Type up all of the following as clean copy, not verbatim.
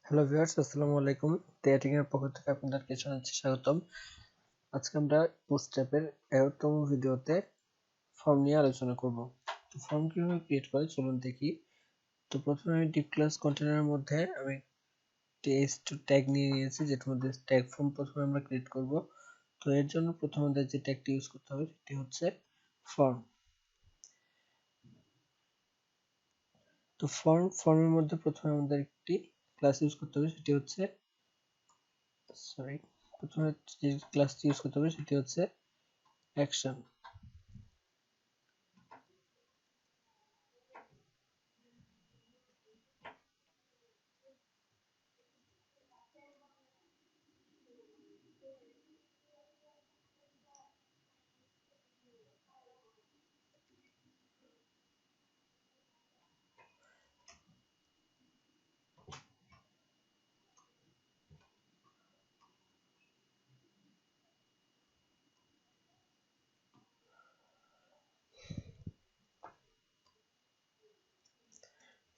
Hello viewers, আসসালামু আলাইকুম। টেটিং এর পক্ষ থেকে আপনাদেরকে জানাচ্ছি স্বাগতম। আজকে আমরা বুটস্ট্র্যাপের 11তম ভিডিওতে ফর্ম নিয়ে আলোচনা করব। তো ফর্ম কিভাবে ক্রিয়েট করে চলুন দেখি। তো প্রথমে আমি ডিপ ক্লাস কন্টেনারের মধ্যে আমি টেক্সট ট্যাগ নিয়ে নিয়েছি, যেটার মধ্যে ট্যাগ ফর্ম প্রথমে আমরা ক্রিয়েট করব। তো এর জন্য প্রথমে আমাদের যে ট্যাগটি ইউজ করতে হবে সেটি হচ্ছে ফর্ম। তো ফর্মের মধ্যে প্রথমে আমাদের একটি ক্লাস ইউজ করতে হবে, সেটি হচ্ছে প্রথমে যে ক্লাসটি ইউজ করতে হবে সেটি হচ্ছে অ্যাকশন।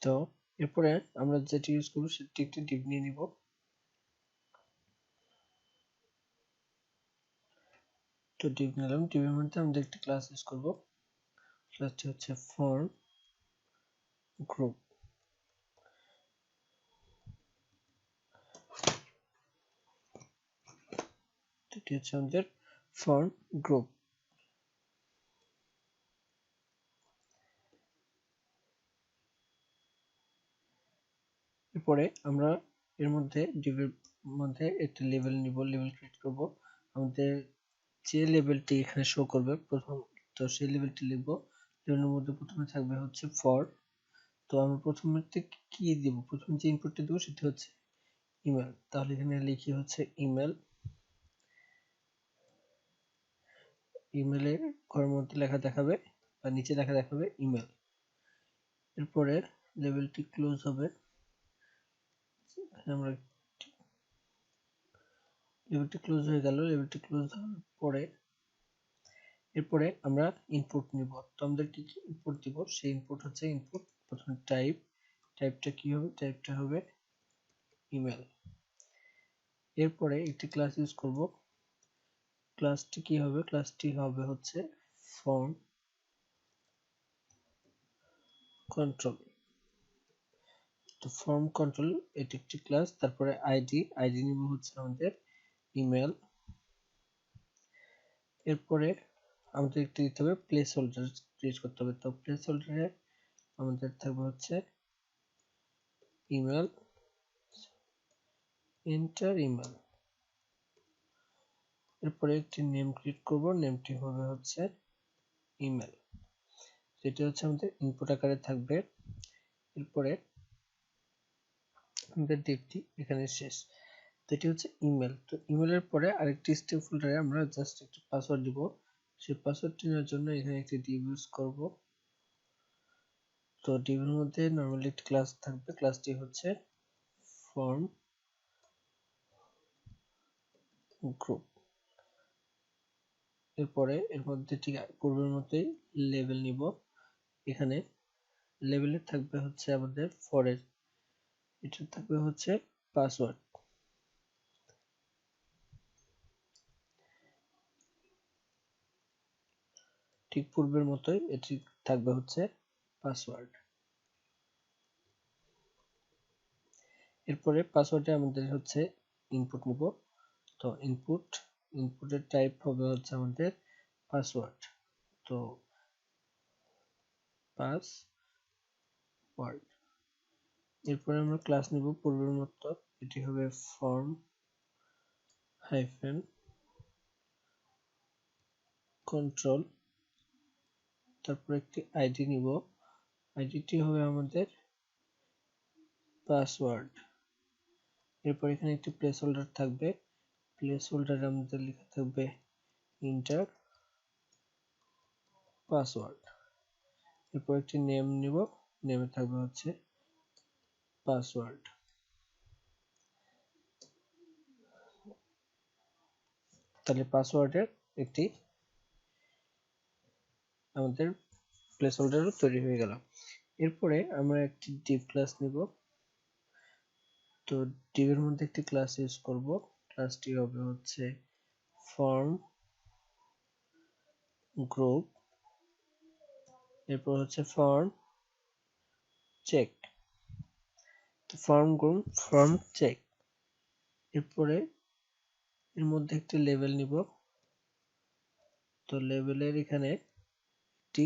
তো এরপরে আমরা যেটি ইউজ করব সেটি একটি ডিভ নিয়ে নিব। তো ডিভ নিলাম, ডিভের মধ্যে আমরা একটি ক্লাস ইউজ করব। ক্লাসটি হচ্ছে ফর্ম গ্রুপ। এটি হচ্ছে আমাদের ফর্ম গ্রুপ। এরপরে আমরা এর মধ্যে ডিভের মধ্যে একটি লেভেল নিব, লেভেল ক্রিয়েট করব। আমাদের যে লেভেলটি এখানে শো করবে প্রথম, তো সেই লেভেলটি লিখব। লেভেলের মধ্যে প্রথমে থাকবে হচ্ছে ফর। তো আমরা প্রথমে কি দিব, প্রথমে যে ইনপুটটি দেবো সেটি হচ্ছে ইমেল। তাহলে এখানে লিখি হচ্ছে ইমেল। ইমেলের ঘরের মধ্যে লেখা দেখাবে বা নিচে লেখা দেখাবে ইমেল। এরপরে লেভেলটি ক্লোজ হবে। আমরা লেভেলটি ক্লোজ হয়ে গেল। লেভেলটি ক্লোজ হওয়ার পরে এরপরে আমরা ইনপুট নিব। তো আমাদের কি কি ইনপুট দিব, সেই ইনপুট হচ্ছে ইনপুট প্রথমে টাইপটা কি হবে, টাইপটা হবে ইমেল। এরপরে একটি ক্লাস ইউজ করব। ক্লাসটি কি হবে, ক্লাসটি হবে হচ্ছে ফর্ম কন্ট্রোল। তো ফর্ম কন্ট্রোল এটি একটি ক্লাস। তারপরে আইডি নিব হচ্ছে আমাদের ইমেল। এরপরে আমাদের একটি দিতে হবে প্লেস হোল্ডার ক্রিয়েট করতে হবে। তো প্লেস হোল্ডারে আমাদের থাকবে হচ্ছে ইমেল, এন্টার ইমেল। এরপরে একটি নেম ক্রিয়েট করব, নেমটি হবে হচ্ছে ইমেল। যেটি হচ্ছে আমাদের ইনপুট আকারে থাকবে। এরপরে আমাদের ডিপটি এখানে শেষ। তো এটি হচ্ছে ইমেল। তো ইমেলের পরে আরেকটি স্টেপ হোল্ডারে আমরা জাস্ট একটি পাসওয়ার্ড দিব। সেই পাসওয়ার্ডটি নেওয়ার জন্য এখানে একটি ডিভ ইউজ করব। তো ডিভের মধ্যে নরমালি একটি ক্লাস থাকবে, ক্লাসটি হচ্ছে ফর্ম গ্রুপ। এরপরে এর মধ্যে ঠিক পূর্বের মতোই লেভেল নিব। এখানে লেভেলে থাকবে হচ্ছে আমাদের ফরের, এটা থাকবে হচ্ছে পাসওয়ার্ড। ঠিক পূর্বের মতোই এটি থাকবে হচ্ছে পাসওয়ার্ড। এরপরে পাসওয়ার্ডে আমাদের হচ্ছে ইনপুট নিব। তো ইনপুটের টাইপ হবে হচ্ছে আমাদের পাসওয়ার্ড। তো পাসওয়ার্ড। এরপরে আমরা ক্লাস নিব পূর্বের মতো, এটি হবে ফর্ম হাইফেন কন্ট্রোল। তারপর একটি আইডি নিব, আইডিটি হবে আমাদের পাসওয়ার্ড। এরপর এখানে একটি প্লেস হোল্ডার থাকবে, প্লেস হোল্ডারে আমাদের লেখা থাকবে ইন্টার পাসওয়ার্ড। এরপর একটি নেম নিব, নেমে থাকবে হচ্ছে পাসওয়ার্ড। তাহলে পাসওয়ার্ডের একটি আমাদের প্লেস হোল্ডারও তৈরি হয়ে গেল। এরপরে আমরা একটি ডিভ ক্লাস নিব। তো div এর মধ্যে একটি ক্লাস ইউজ করব। ক্লাসটি হবে হচ্ছে ফর্ম গ্রুপ, এরপর হচ্ছে form check. Form group form check, এরপরে এর মধ্যে একটি লেভেল নিব। তো লেভেলের এখানে একটি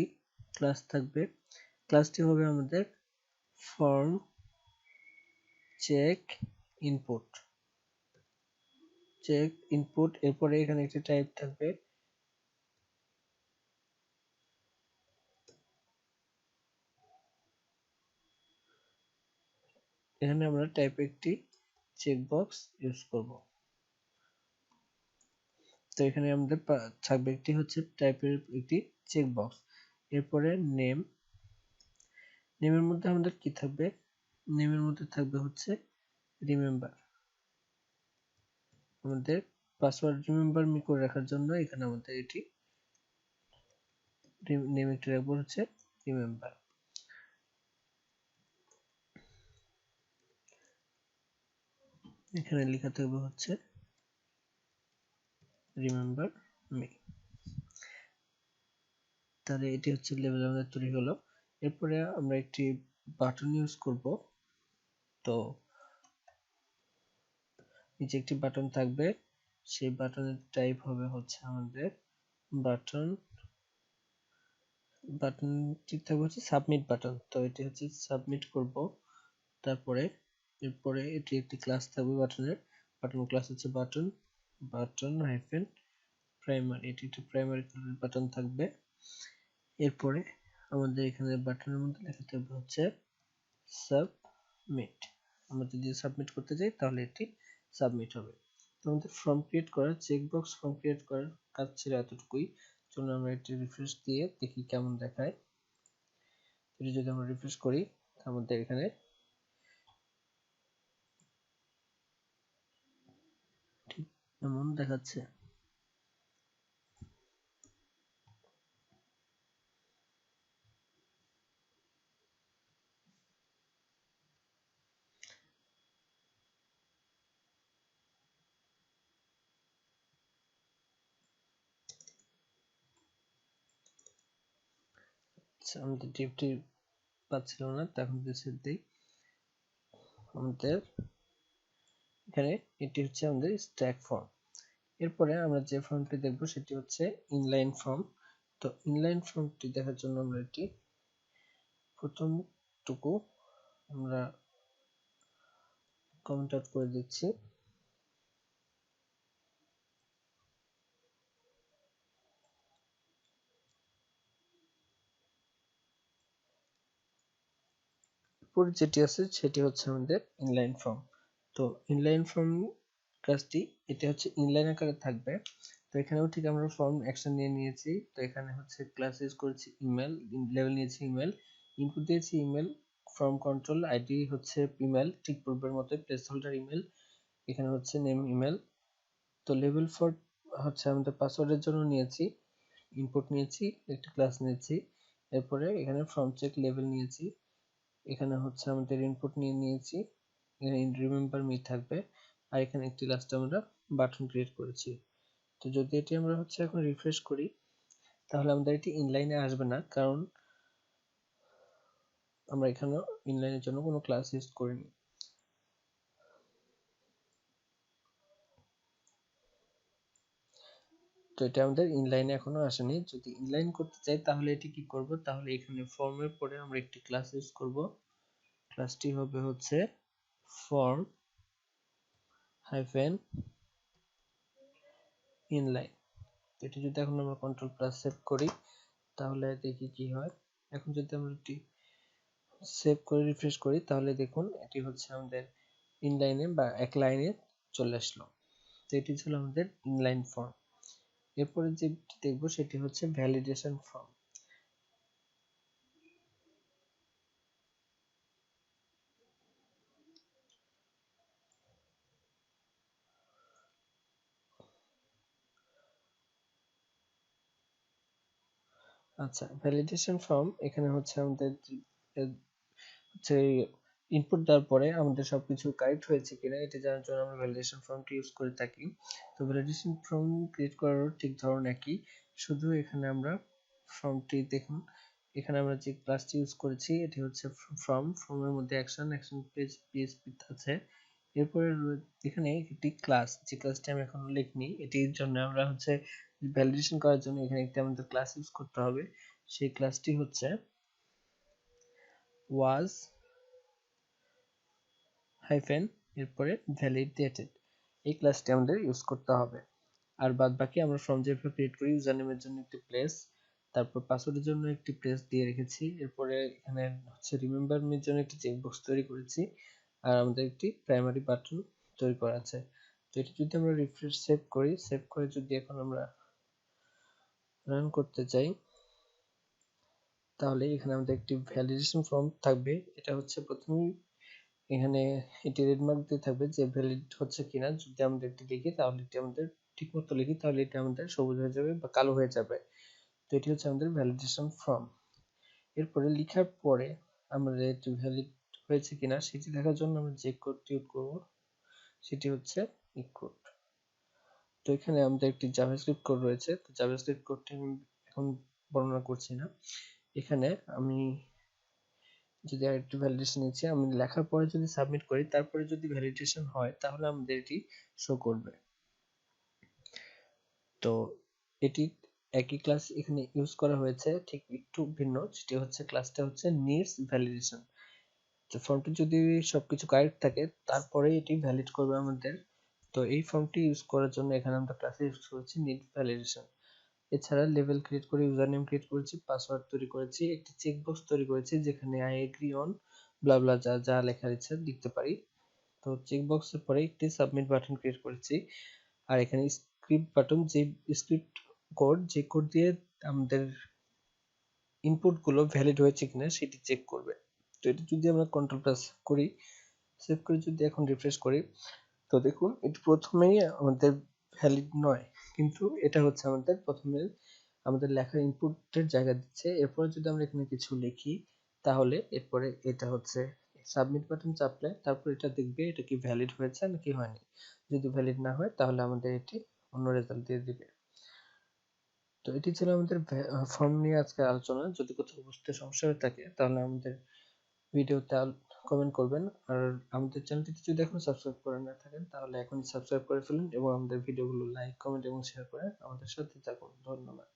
ক্লাস থাকবে, ক্লাসটি হবে আমাদের form check input. Check input, এরপরে এখানে একটি টাইপ থাকবে, এখানে আমরা টাইপ একটি চেকবক্স ইউজ করব। তো এখানে আমাদের থাকবে একটি হচ্ছে টাইপের একটি চেকবক্স। এরপরে নেম, নেমের মধ্যে আমাদের কি থাকবে, নেমের মধ্যে থাকবে হচ্ছে রিমেম্বার। আমাদের পাসওয়ার্ড রিমেম্বার করে রাখার জন্য এখানে আমাদের এটি নেম একটি রাখবো হচ্ছে রিমেম্বার। এখানে লেখা থাকবে হচ্ছে রিমেম্বার মি। তাহলে এটি হচ্ছে লেভেল আমাদের তৈরি হলো। এরপরে আমরা একটি বাটন ইউজ করব। তো নিচে একটি বাটন থাকবে, সেই বাটনের টাইপ হবে হচ্ছে আমাদের বাটন, বাটনটি থাকবে হচ্ছে সাবমিট বাটন। তো এটি হচ্ছে সাবমিট করব। তারপরে এরপরে এটি একটি ক্লাস থাকবে বাটনের, বাটন ক্লাস হচ্ছে বাটন, বাটন হাইফেন প্রাইমারি, এটি একটি প্রাইমারি বাটন থাকবে। এরপরে আমাদের এখানে বাটনের মধ্যে লেখা থাকবে হচ্ছে সাবমিট। আমরা যদি সাবমিট করতে যাই তাহলে এটি সাবমিট হবে। তো আমাদের ফর্ম ক্রিয়েট করার, চেকবক্স ফর্ম ক্রিয়েট করার কাজ ছিল এতটুকুই। চলুন আমরা একটি রিফ্রেশ দিয়ে দেখি কেমন দেখায়। এটি যদি আমরা রিফ্রেশ করি আমাদের এখানে ঠিক এমন দেখাচ্ছে। আমাদের ডিপটি পাচ্ছিল না, তখন সেট দিই। আমাদের এখানে এটি হচ্ছে আমাদের স্ট্যাক ফর্ম। এরপরে আমরা যে ফর্মটি দেখব সেটি হচ্ছে ইনলাইন ফর্ম। তো ইনলাইন ফর্মটি দেখার জন্য আমরা এটি প্রথমটুকু আমরা কমেন্ট আউট করে দিচ্ছি। পরে যেটি আছে সেটি হচ্ছে আমাদের ইনলাইন ফর্ম। তো ইনলাইন ফর্ম কাজটি এটা হচ্ছে ইনলাইন আকারে থাকবে। তো এখানেও ঠিক আমরা ফর্ম অ্যাকশন নিয়ে নিয়েছি। তো এখানে হচ্ছে ক্লাস ইউজ করেছি ইমেল, লেভেল নিয়েছি ইমেল, ইনপুট দিয়েছি ইমেল, ফর্ম কন্ট্রোল আইডি হচ্ছে ইমেল, ঠিক পূর্বের মতো প্লেস হোল্ডার ইমেল, এখানে হচ্ছে নেম ইমেল। তো লেভেল ফর হচ্ছে আমাদের পাসওয়ার্ডের জন্য নিয়েছি, ইনপুট নিয়েছি, একটা ক্লাস নিয়েছি। এরপরে এখানে ফর্ম চেক লেভেল নিয়েছি, এখানে হচ্ছে আমাদের ইনপুট নিয়ে নিয়েছি, এখানে রিমেম্বার মি থাকবে, আর এখানে একটি লাস্টে আমরা বাটন ক্রিয়েট করেছি। তো যদি এটি আমরা হচ্ছে এখন রিফ্রেশ করি তাহলে আমাদের এটি ইনলাইনে আসবে না, কারণ আমরা এখানে ইনলাইনের জন্য কোনো ক্লাস ইউজ করিনি। তো এটা আমাদের ইনলাইনে এখনো আসেনি। যদি ইনলাইন করতে চাই তাহলে এটি কি করব, তাহলে এখানে ফর্মের পরে আমরা একটি ক্লাস ইউজ করব। ক্লাসটি হবে হচ্ছে ফর্ম হাইফেন ইনলাইন। এটি যদি এখন আমরা কন্ট্রোল প্লাস সেভ করি তাহলে দেখি কি হয়। এখন যদি আমরা এটি সেভ করে রিফ্রেশ করি তাহলে দেখুন এটি হচ্ছে আমাদের ইনলাইনে বা এক লাইনে চলে আসলো। তো এটি ছিল আমাদের ইনলাইন ফর্ম। এরপরে যেটি দেখব সেটি হচ্ছে ভ্যালিডেশন ফর্ম। আচ্ছা, ভ্যালিডেশন ফর্ম এখানে হচ্ছে আমাদের হচ্ছে ইনপুট দেওয়ার পরে আমাদের সবকিছু কারেক্ট হয়েছে কিনা এটা জানার জন্য আমরা ভ্যালিডেশন ফর্মটি ইউজ করে থাকি। তো ভ্যালিডেশন ফর্ম ক্রিয়েট করার ঠিক ধরন একই, শুধু এখানে আমরা ফর্মটি দেখুন, এখানে আমরা যে ক্লাসটি ইউজ করেছি এটি হচ্ছে ফর্মের মধ্যে অ্যাকশন পেজ পিএসপি আছে। এরপরে এখানে একটি ক্লাস, যে ক্লাসটি আমি এখন লিখিনি, এটির জন্য আমরা হচ্ছে ভ্যালিডেশন করার জন্য এখানে একটি আমাদের ক্লাস ইউজ করতে হবে। সেই ক্লাসটি হচ্ছে was হাইফেন এরপরে ভ্যালিডেটেড, এই ক্লাসটি আমাদের ইউজ করতে হবে। আর বাদ বাকি আমরা ফর্ম যেভাবে ক্রিয়েট করি, ইউজার নেমের জন্য একটি প্লেস, তারপর পাসওয়ার্ডের জন্য একটি প্লেস দিয়ে রেখেছি, এরপরে এখানে হচ্ছে রিমেম্বার মির জন্য একটি চেকবক্স তৈরি করেছি, আর আমাদের একটি প্রাইমারি বাটন তৈরি করা আছে। তো এটি যদি আমরা রিফ্রেশ সেভ করি, সেভ করে যদি এখন আমরা রান করতে চাই, তাহলে এখানে আমাদের একটি ভ্যালিডেশন ফর্ম থাকবে। এটা হচ্ছে প্রথমেই এখানে এটি রেড মার্ক দিয়ে থাকবে যে ভ্যালিড হচ্ছে কিনা। যদি আমরা এটি লিখি তাহলে এটি আমাদের ঠিকমতো লিখি তাহলে এটা আমাদের সবুজ হয়ে যাবে বা কালো হয়ে যাবে। তো এটি হচ্ছে আমাদের ভ্যালিডেশন ফর্ম। এরপরে লেখার পরে আমরা এটি ভ্যালিড হয়েছে কিনা সেটি দেখার জন্য আমরা যে কোডটি ইউজ করব সেটি হচ্ছে ই কোড। তো এখানে আমাদের একটি জাভাস্ক্রিপ্ট কোড রয়েছে। তো জাভাস্ক্রিপ্ট কোডটি আমি এখন বর্ণনা করছি না। এখানে আমি যদি আরেকটু ভ্যালিডেশন নিচ্ছি, আমি লেখার পরে যদি সাবমিট করি, তারপরে যদি ভ্যালিডেশন হয় তাহলে আমাদের এটি শো করবে। তো এটি একই ক্লাস এখানে ইউজ করা হয়েছে, ঠিক একটু ভিন্ন, যেটি হচ্ছে ক্লাসটা হচ্ছে নিডস ভ্যালিডেশন। তো ফর্মটি যদি সবকিছু কারেক্ট থাকে তারপরে এটি ভ্যালিড করবে আমাদের। তো এই ফর্মটি ইউজ করার জন্য এখানে আমরা ক্লাসে ইউজ করেছি নিড ভ্যালিডেশন। এছাড়া লেভেল ক্রিয়েট করে ইউজার নেম ক্রিয়েট করেছি, পাসওয়ার্ড তৈরি করেছি, একটি চেকবক্স তৈরি করেছি যেখানে আই এগ্রি অন ব্লা ব্লা যা যা লেখার ইচ্ছা লিখতে পারি। তো চেকবক্সের পরে একটি সাবমিট বাটন ক্রিয়েট করেছি, আর এখানে স্ক্রিপ্ট বাটন, যে স্ক্রিপ্ট কোড, যে কোড দিয়ে আমাদের ইনপুট গুলো ভ্যালিড হয়েছে কিনা সেটি চেক করবে। তো এটা যদি আমরা কন্ট্রোল প্লাস করি, সেভ করে যদি এখন রিফ্রেশ করি, তো দেখুন এটি প্রথমেই আমাদের ভ্যালিড নয়, কিন্তু এটা হচ্ছে আমাদের প্রথমে আমাদের লেখার ইনপুটের জায়গা দিচ্ছে। এরপরে যদি আমরা এখানে কিছু লিখি তাহলে এরপরে এটা হচ্ছে সাবমিট বাটন চাপলে তারপর এটা দেখবে এটা কি ভ্যালিড হয়েছে নাকি হয়নি। যদি ভ্যালিড না হয় তাহলে আমাদের এটি অন্য রেজাল্ট দিয়ে দিবে। তো এটি ছিল আমাদের ফর্ম নিয়ে আজকের আলোচনা। যদি কোথাও বুঝতে সমস্যা হয়ে থাকে তাহলে আমাদের ভিডিওতে কমেন্ট করবেন। আর আমাদের চ্যানেলটিতে যদি এখনো সাবস্ক্রাইব করে না থাকেন তাহলে এখনই সাবস্ক্রাইব করে ফেলুন এবং আমাদের ভিডিওগুলো লাইক, কমেন্ট এবং শেয়ার করে আমাদের সাথে থাকুন। ধন্যবাদ।